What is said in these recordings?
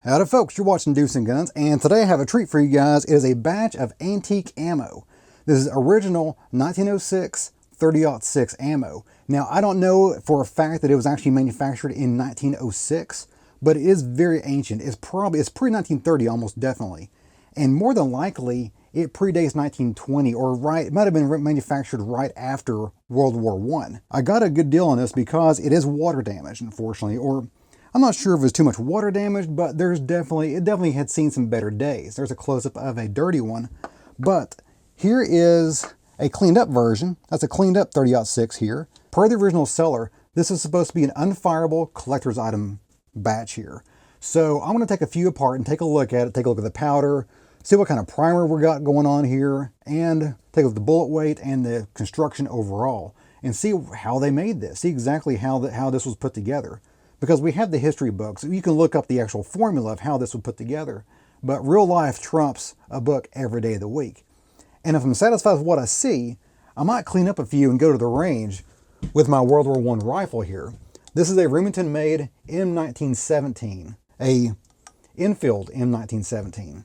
Howdy folks, you're watching Deuce and Guns, and today I have a treat for you guys. It is a batch of antique ammo. This is original 1906 30-06 ammo. Now, I don't know for a fact that it was actually manufactured in 1906, but it is very ancient. It's pre-1930 almost definitely. And more than likely, it predates 1920, it might have been manufactured right after World War I. I got a good deal on this because it is water damaged, unfortunately, or I'm not sure if it's too much water damage, but it definitely had seen some better days. There's a close-up of a dirty one, but here is a cleaned up version. That's a cleaned up 30-06 here. Per the original seller, this is supposed to be an unfireable collector's item batch here. So I'm gonna take a few apart and take a look at it, take a look at the powder, see what kind of primer we got going on here, and take a look at the bullet weight and the construction overall, and see how they made this, see exactly how this was put together. Because we have the history books, you can look up the actual formula of how this was put together, but real life trumps a book every day of the week. And if I'm satisfied with what I see, I might clean up a few and go to the range with my World War I rifle here. This is a Remington-made M1917, a Enfield M1917,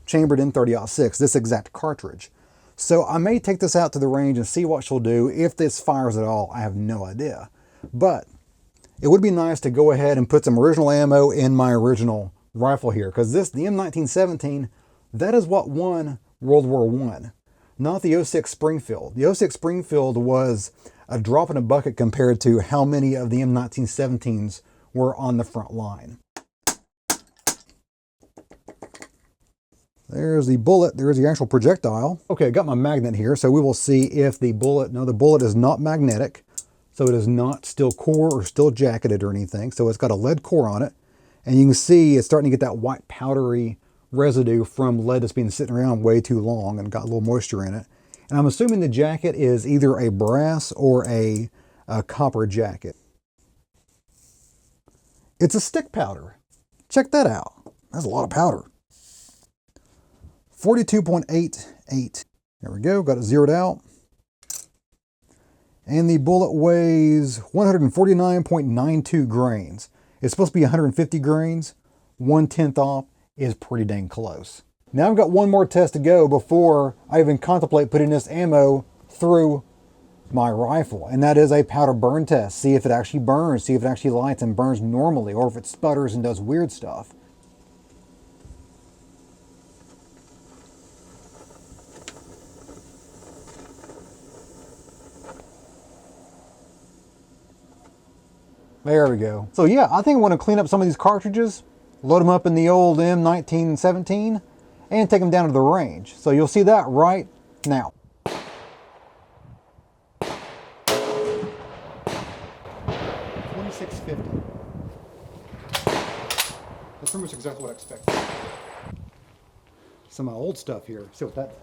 chambered in 30-06, this exact cartridge. So I may take this out to the range and see what she'll do. If this fires at all, I have no idea. But it would be nice to go ahead and put some original ammo in my original rifle here, because the M1917, that is what won World War I, not the 06 Springfield. The 06 Springfield was a drop in a bucket compared to how many of the M1917s were on the front line. There's the bullet, there's the actual projectile. Okay, I got my magnet here, so we will see if the bullet, no, the bullet is not magnetic. So it is not steel core or steel jacketed or anything. So it's got a lead core on it. And you can see it's starting to get that white powdery residue from lead that's been sitting around way too long and got a little moisture in it. And I'm assuming the jacket is either a brass or a copper jacket. It's a stick powder. Check that out. That's a lot of powder. 42.88. There we go, got it zeroed out. And the bullet weighs 149.92 grains. It's supposed to be 150 grains. 1/10 off is pretty dang close. Now I've got one more test to go before I even contemplate putting this ammo through my rifle. And that is a powder burn test. See if it actually burns, see if it actually lights and burns normally, or if it sputters and does weird stuff. There we go. So yeah, I think I want to clean up some of these cartridges, load them up in the old M1917, and take them down to the range. So you'll see that right now. 2650. That's pretty much exactly what I expected. Some of my old stuff here. See what that does.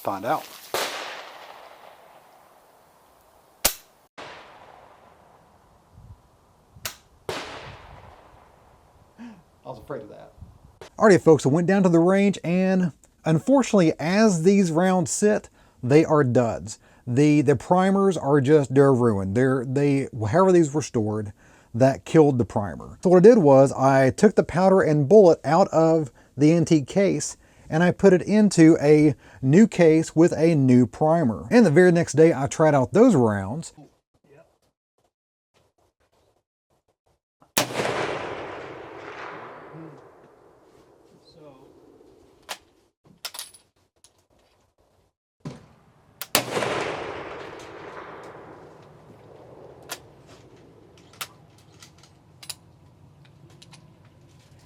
Find out. I was afraid of that. Alrighty folks, I went down to the range and unfortunately as these rounds sit, they are duds. The primers are just, they're ruined. However these were stored, that killed the primer. So what I did was I took the powder and bullet out of the antique case and I put it into a new case with a new primer. And the very next day I tried out those rounds.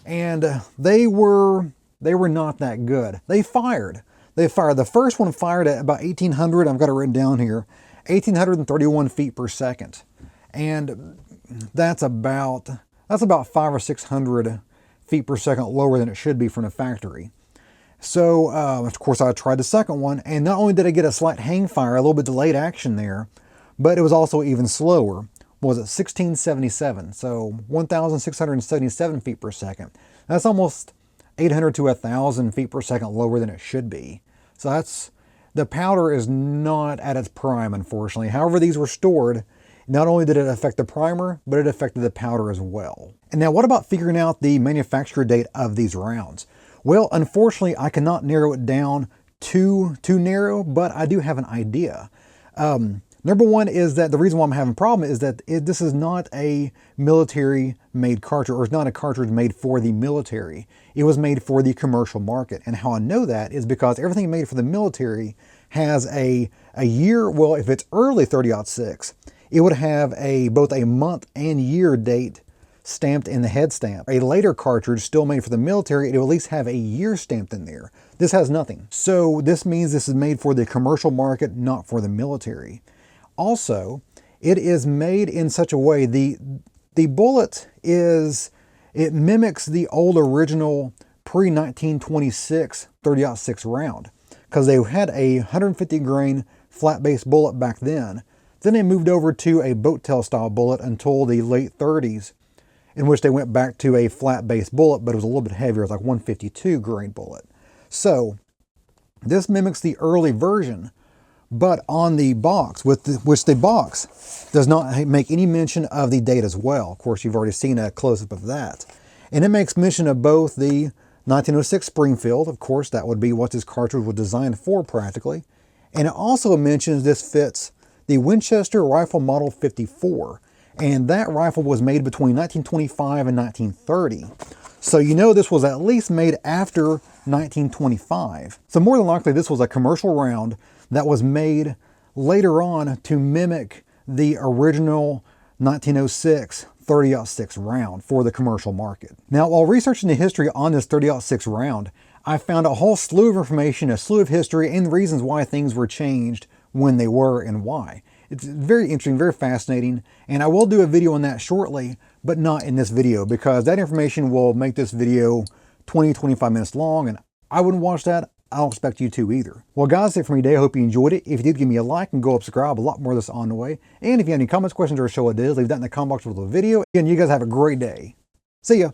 And they were not that good. They fired. The first one fired at about 1,800, I've got it written down here, 1,831 feet per second. And that's about 500 or 600 feet per second lower than it should be from the factory. So, of course, I tried the second one, and not only did I get a slight hang fire, a little bit delayed action there, but it was also even slower. What was it, 1677, so 1,677 feet per second. That's almost 800 to 1,000 feet per second lower than it should be. So the powder is not at its prime, unfortunately. However these were stored, not only did it affect the primer, but it affected the powder as well. And now what about figuring out the manufacture date of these rounds? Well, unfortunately, I cannot narrow it down too narrow, but I do have an idea. Number one is that the reason why I'm having a problem is that this is not a military-made cartridge, or it's not a cartridge made for the military. It was made for the commercial market. And how I know that is because everything made for the military has a year, well, if it's early 30-06, it would have both a month and year date stamped in the head stamp. A later cartridge, still made for the military, it will at least have a year stamped in there. This has nothing. So this means this is made for the commercial market, not for the military. Also, it is made in such a way, the bullet it mimics the old original pre-1926 30-06 round, because they had a 150 grain flat base bullet back then. Then they moved over to a boat tail style bullet until the late 30s, in which they went back to a flat base bullet, but it was a little bit heavier. It was like 152 grain bullet. So this mimics the early version, but on the box, which the box does not make any mention of the date as well. Of course, you've already seen a close-up of that. And it makes mention of both the 1906 Springfield, of course, that would be what this cartridge was designed for practically. And it also mentions this fits the Winchester Rifle Model 54. And that rifle was made between 1925 and 1930. So you know this was at least made after 1925. So more than likely this was a commercial round that was made later on to mimic the original 1906 30-06 round for the commercial market. Now, while researching the history on this 30-06 round, I found a whole slew of information, a slew of history, and reasons why things were changed when they were and why. It's very interesting, very fascinating, and I will do a video on that shortly, but not in this video, because that information will make this video 20-25 minutes long, and I wouldn't watch that. I don't expect you to either. Well guys, that's it for me today. I hope you enjoyed it. If you did, give me a like and go up, subscribe. A lot more of this on the way. And if you have any comments, questions, or show ideas, leave that in the comment box below the video. Again, you guys have a great day. See ya.